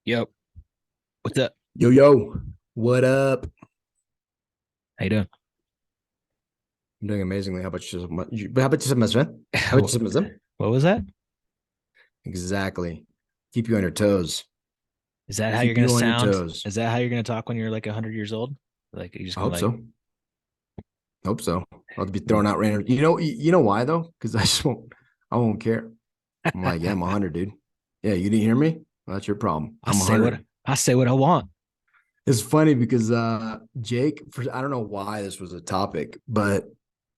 Yep. What's up? Yo, yo, what up? How you doing? I'm doing amazingly. How about you, my friend? How about you, my friend? What was that? Exactly. Keep you on your toes. Is that how you're Keep gonna you on your sound? toes. Is that how you're gonna talk when you're like 100 years old? Like you're just I gonna hope like, so. Hope so. I'll be throwing out random. You know why though? Because I won't care. I'm like, yeah, I'm 100, dude. Yeah, you didn't hear me? Well, that's your problem. I I'm say what 100. I say what I want. It's funny because Jake, I don't know why this was a topic, but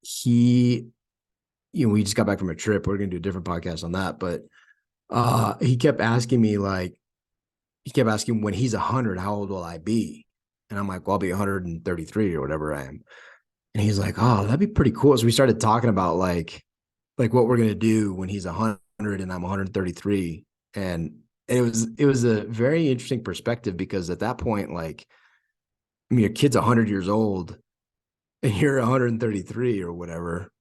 he, we just got back from a trip. We're gonna do a different podcast on that, but he kept asking me like he kept asking when he's 100, how old will I be? And I'm like, well, I'll be 133 or whatever I am. And he's like, oh, that'd be pretty cool. So we started talking about like what we're gonna do when he's 100 and I'm 133. And it was a very interesting perspective because at that point, like, I mean, your kid's 100 years old and you're 133 or whatever.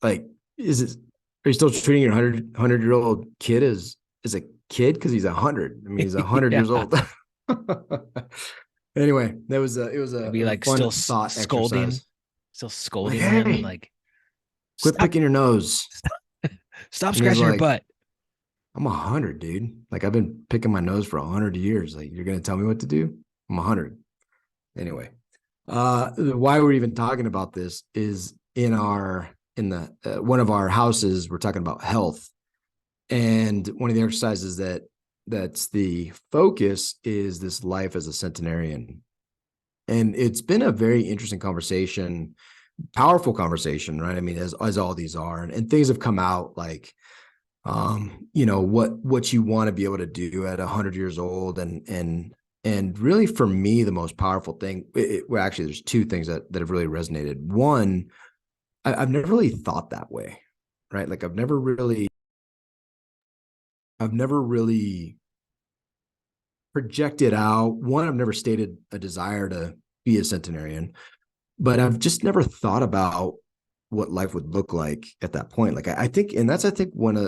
Like, is it? Are you still treating your 100 year old kid as a kid because he's 100? I mean, he's 100 years Yeah. old. Anyway, that was a it was I'd a, be a like still fun thought scolding, exercise. still Like, scolding him, hey, like quit stop, picking your nose. stop And he's scratching your like, butt. I'm 100, dude. Like, I've been picking my nose for 100 years. Like, you're gonna tell me what to do? I'm 100. Anyway, why we're even talking about this is in the one of our houses. We're talking about health, and one of the exercises that's the focus is this life as a centenarian. And it's been a very interesting conversation, powerful conversation, right? I mean, as all these are, and things have come out like what you want to be able to do at 100 years old. And really for me, the most powerful thing, well, actually there's two things that have really resonated. One, I've never really thought that way, right? Like I've never really projected out. One, I've never stated a desire to be a centenarian, but I've just never thought about what life would look like at that point. Like I think, and that's I think why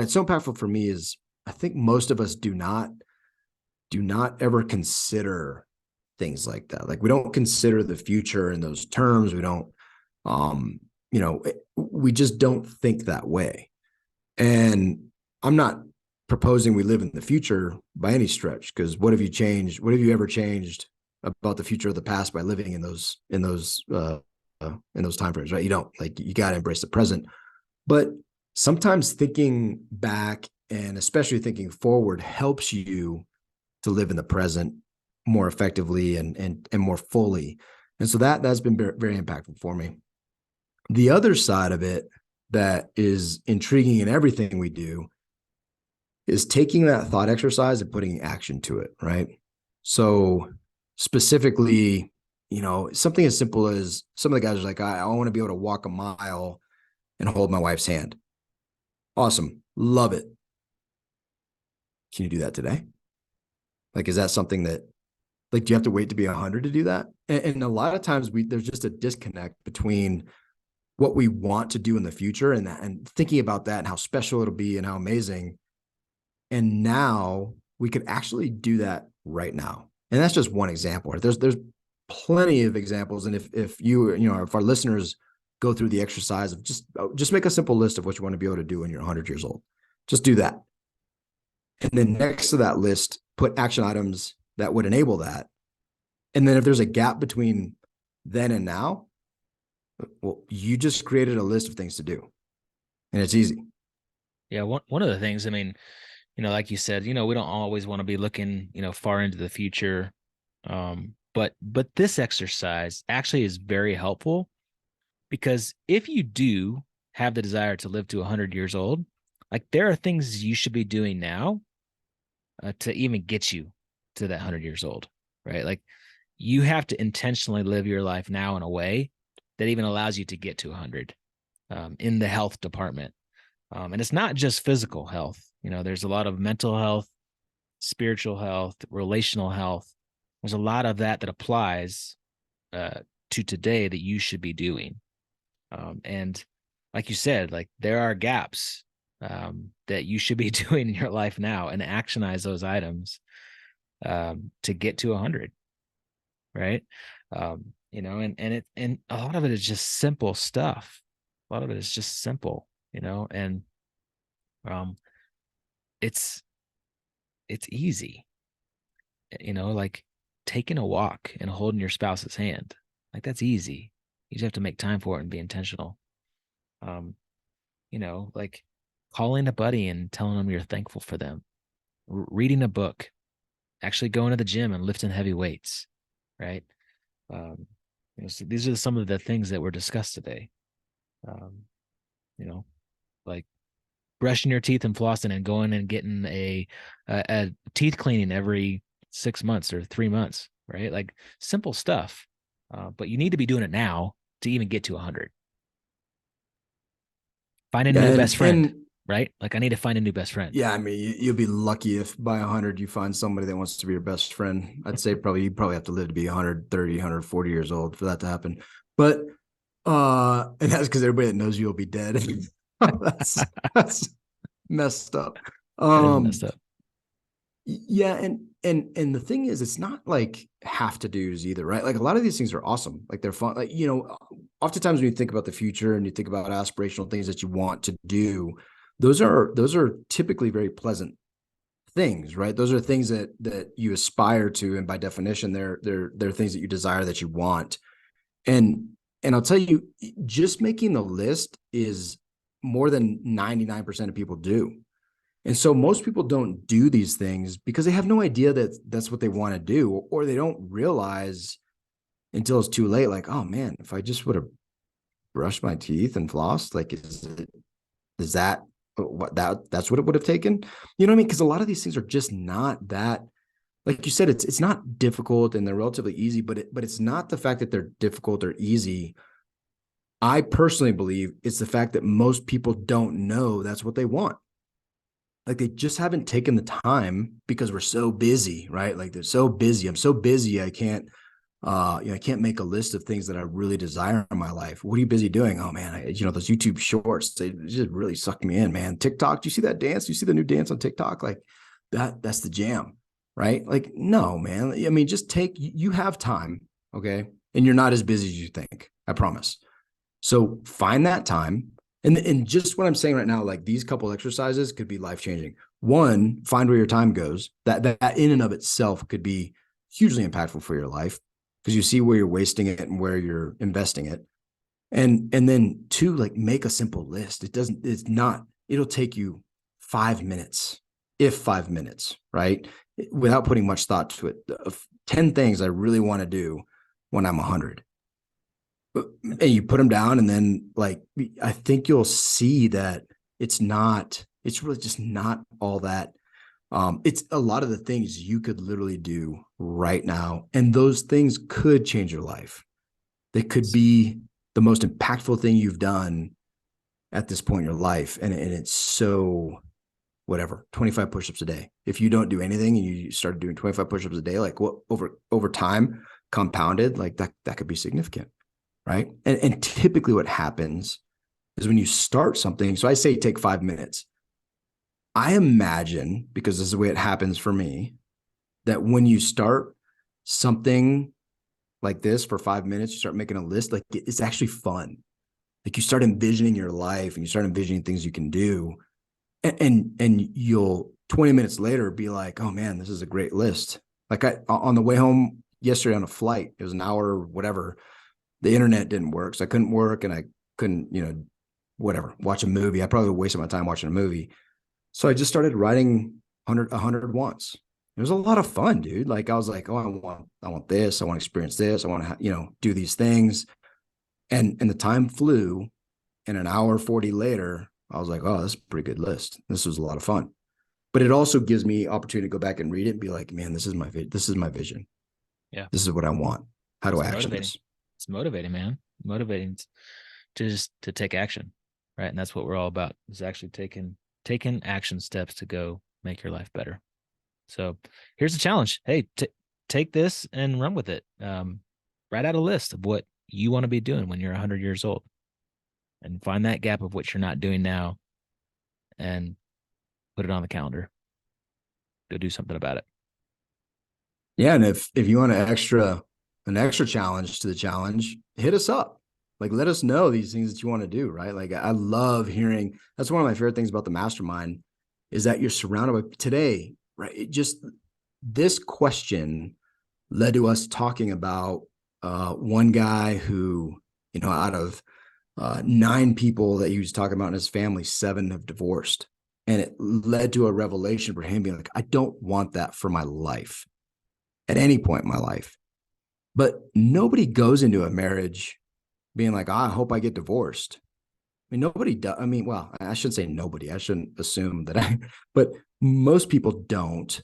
it's so impactful for me is I think most of us do not ever consider things like that. Like we don't consider the future in those terms. We don't, um, we just don't think that way. And I'm not proposing we live in the future by any stretch, because what have you changed? What have you ever changed about the future of the past by living in those time frames, right? You don't. Like, you got to embrace the present. But sometimes thinking back and especially thinking forward helps you to live in the present more effectively and more fully. And so that's been very, very impactful for me. The other side of it that is intriguing in everything we do is taking that thought exercise and putting action to it, right? So specifically, something as simple as some of the guys are like, I want to be able to walk a mile and hold my wife's hand. Awesome. Love it. Can you do that today? Like, is that something that, like, do you have to wait to be 100 to do that? And a lot of times there's just a disconnect between what we want to do in the future and thinking about that and how special it'll be and how amazing. And now we could actually do that right now. And that's just one example. There's plenty of examples. And if our listeners go through the exercise of just make a simple list of what you want to be able to do when you're 100 years old. Just do that. And then next to that list, put action items that would enable that. And then if there's a gap between then and now, well, you just created a list of things to do, and it's easy. Yeah, one of the things, I mean, like you said, we don't always want to be looking, far into the future. But this exercise actually is very helpful because if you do have the desire to live to 100 years old, like there are things you should be doing now to even get you to that 100 years old, right? Like you have to intentionally live your life now in a way that even allows you to get to 100 in the health department. And it's not just physical health. There's a lot of mental health, spiritual health, relational health. There's a lot of that applies to today that you should be doing. And like you said, like there are gaps that you should be doing in your life now and actionize those items. to get to 100, right? And a lot of it is just simple stuff. A lot of it is just simple, and um, it's easy, like taking a walk and holding your spouse's hand. Like that's easy. You just have to make time for it and be intentional. Um, like calling a buddy and telling them you're thankful for them, reading a book, actually going to the gym and lifting heavy weights, right? Um, so these are some of the things that were discussed today. Um, you know, like brushing your teeth and flossing and going and getting a teeth cleaning every 6 months or 3 months, right? Like simple stuff. But you need to be doing it now to even get to 100. Finding a Yeah, new best friend, and right? Like I need to find a new best friend. yeah, I mean, you'll be lucky if by 100 you find somebody that wants to be your best friend. I'd say probably you probably have to live to be 130, 140 years old for that to happen. But and that's because everybody that knows you will be dead. That's messed up. That is messed up. Yeah, and the thing is, it's not like have to do's either, right? Like a lot of these things are awesome, like they're fun. Like oftentimes when you think about the future and you think about aspirational things that you want to do, those are typically very pleasant things, right? Those are things that you aspire to, and by definition, they're things that you desire, that you want. And and I'll tell you, just making the list is more than 99% of people do. And so most people don't do these things because they have no idea that that's what they want to do, or they don't realize until it's too late. Like, oh man, if I just would have brushed my teeth and flossed, like, is that what that's what it would have taken? You know what I mean? Because a lot of these things are just not that. Like you said, it's not difficult and they're relatively easy, but it's not the fact that they're difficult or easy. I personally believe it's the fact that most people don't know that's what they want. Like they just haven't taken the time because we're so busy, right? Like they're so busy. I'm so busy. I can't, I can't make a list of things that I really desire in my life. What are you busy doing? Oh man, those YouTube shorts, they just really sucked me in, man. TikTok, do you see that dance? Do you see the new dance on TikTok? Like that's the jam, right? Like, no, man. I mean, just you have time, okay? And you're not as busy as you think. I promise. So find that time. And just what I'm saying right now, like these couple exercises could be life changing. One, find where your time goes. That in and of itself could be hugely impactful for your life because you see where you're wasting it and where you're investing it. And then two, like make a simple list. It'll take you 5 minutes, if 5 minutes, right? Without putting much thought to it. 10 things I really want to do when I'm 100, and you put them down, and then like I think you'll see that it's really just not all that. It's a lot of the things you could literally do right now, and those things could change your life. They could be the most impactful thing you've done at this point in your life, and it's so whatever. 25 push-ups a day. If you don't do anything and you started doing 25 push-ups a day, like what over time compounded, like that could be significant, right? And typically what happens is when you start something, so I say take 5 minutes. I imagine, because this is the way it happens for me, that when you start something like this for 5 minutes, you start making a list, like it's actually fun. Like you start envisioning your life and you start envisioning things you can do. And you'll 20 minutes later be like, oh man, this is a great list. Like on the way home yesterday on a flight, it was an hour or whatever, the internet didn't work. So I couldn't work and I couldn't, whatever, watch a movie. I probably wasted my time watching a movie. So I just started writing 100 once. It was a lot of fun, dude. Like I was like, oh, I want this. I want to experience this. I want to, do these things. And the time flew, and an hour 40 later, I was like, oh, this is a pretty good list. This was a lot of fun. But it also gives me opportunity to go back and read it and be like, man, this is my vision. Yeah. This is what I want. How do It's I action motivating. this? It's motivating, man. Motivating to just to take action. Right. And that's what we're all about, is actually taking action steps to go make your life better. So here's the challenge. Hey, take this and run with it. Write out a list of what you want to be doing when you're 100 years old, and find that gap of what you're not doing now and put it on the calendar. Go do something about it. Yeah. And if you want an extra challenge to the challenge, hit us up. Like, let us know these things that you want to do, right? Like, I love hearing, that's one of my favorite things about the mastermind is that you're surrounded by today, right? It just, this question led to us talking about one guy who, out of 9 people that he was talking about in his family, 7 have divorced. And it led to a revelation for him being like, I don't want that for my life at any point in my life. But nobody goes into a marriage being like, I hope I get divorced. I mean, nobody does. I mean, well, I shouldn't say nobody. I shouldn't assume that but most people don't.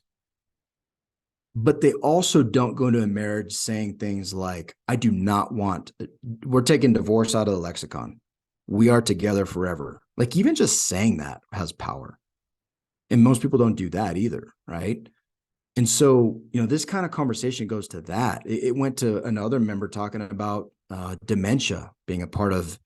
But they also don't go into a marriage saying things like, I do not want, we're taking divorce out of the lexicon. We are together forever. Like, even just saying that has power. And most people don't do that either. Right. And so, this kind of conversation goes to that. It went to another member talking about dementia being a part of,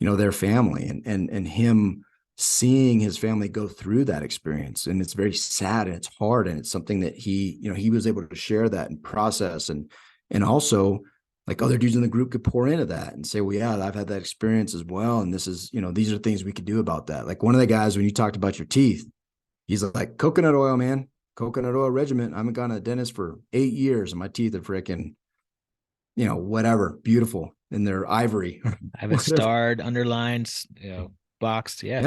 their family and him seeing his family go through that experience. And it's very sad and it's hard. And it's something that he was able to share that and process. And also, like, other dudes in the group could pour into that and say, well, yeah, I've had that experience as well. And this is, these are things we could do about that. Like, one of the guys, when you talked about your teeth, he's like, coconut oil, man. Coconut oil regimen. I haven't gone to a dentist for 8 years and my teeth are freaking, whatever, beautiful, and they're ivory. I have it starred, underlined, boxed. Yeah.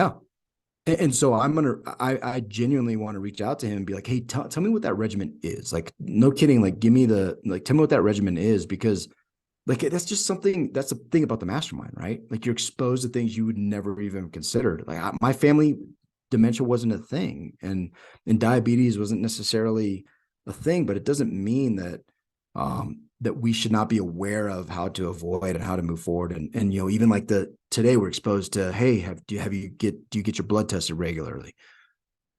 Yeah. And so I genuinely want to reach out to him and be like, hey, tell me what that regimen is. Like, no kidding. Like, tell me what that regimen is, because like, that's just something, that's the thing about the mastermind, right? Like, you're exposed to things you would never even considered. Like, my family, dementia wasn't a thing, and diabetes wasn't necessarily a thing, but it doesn't mean that that we should not be aware of how to avoid and how to move forward. And even like today we're exposed to, hey, do you get your blood tested regularly?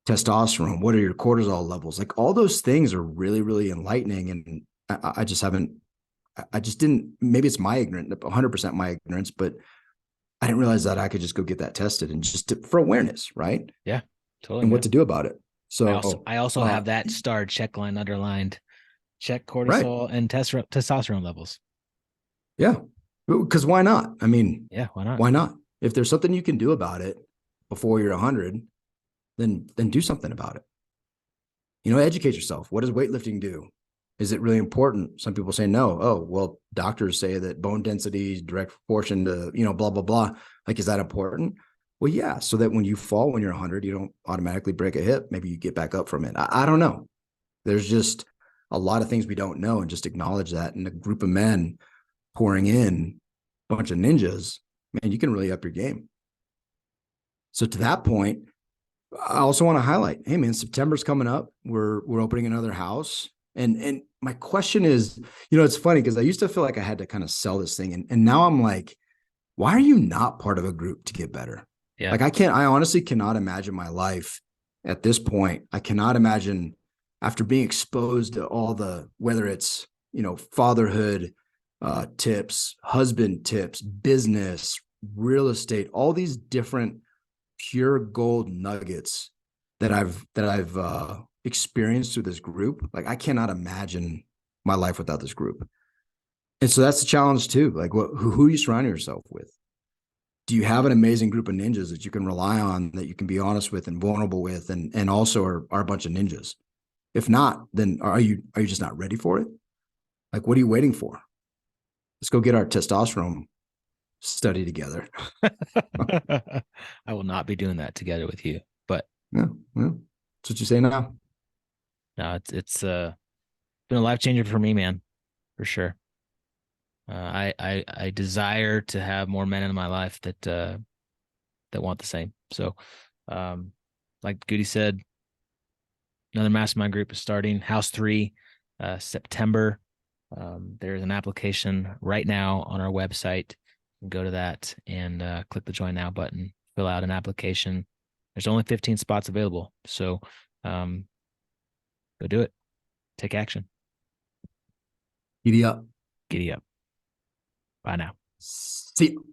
Testosterone, what are your cortisol levels? Like, all those things are really, really enlightening. And I just haven't, I just didn't, maybe it's my ignorance, 100% my ignorance, but I didn't realize that I could just go get that tested and for awareness, right? Yeah, totally, And what man. to do about it. I also have that starred check line underlined. Check Right. cortisol and testosterone levels. Yeah. Because why not? I mean, Yeah, why not? why not? If there's something you can do about it before you're 100, then do something about it. Educate yourself. What does weightlifting do? Is it really important? Some people say no. Oh, well, doctors say that bone density is direct proportion to, blah, blah, blah. Like, is that important? Well, yeah. So that when you fall when you're 100, you don't automatically break a hip. Maybe you get back up from it. I don't know. There's just a lot of things we don't know, and just acknowledge that. And a group of men pouring in a bunch of ninjas, man, you can really up your game. So to that point, I also want to highlight, hey man, September's coming up. We're opening another house. And my question is, it's funny because I used to feel like I had to kind of sell this thing. And now I'm like, why are you not part of a group to get better? Yeah. Like, I honestly cannot imagine my life at this point. I cannot imagine, after being exposed to all the, whether it's, fatherhood tips, husband tips, business, real estate, all these different pure gold nuggets that I've experienced through this group. Like, I cannot imagine my life without this group. And so that's the challenge too. Like, who are you surrounding yourself with? Do you have an amazing group of ninjas that you can rely on, that you can be honest with and vulnerable with, and also are a bunch of ninjas? If not, then are you just not ready for it? Like, what are you waiting for? Let's go get our testosterone study together. I will not be doing that together with you. But Yeah, well, that's what you say now. no, it's been a life changer for me, man, for sure. I desire to have more men in my life that want the same. So, like Goody said, another mastermind group is starting. House 3, September. There's an application right now on our website. You can go to that and click the join now button, fill out an application. There's only 15 spots available. So go do it. Take action. Giddy up. Giddy up. Bye now. See you.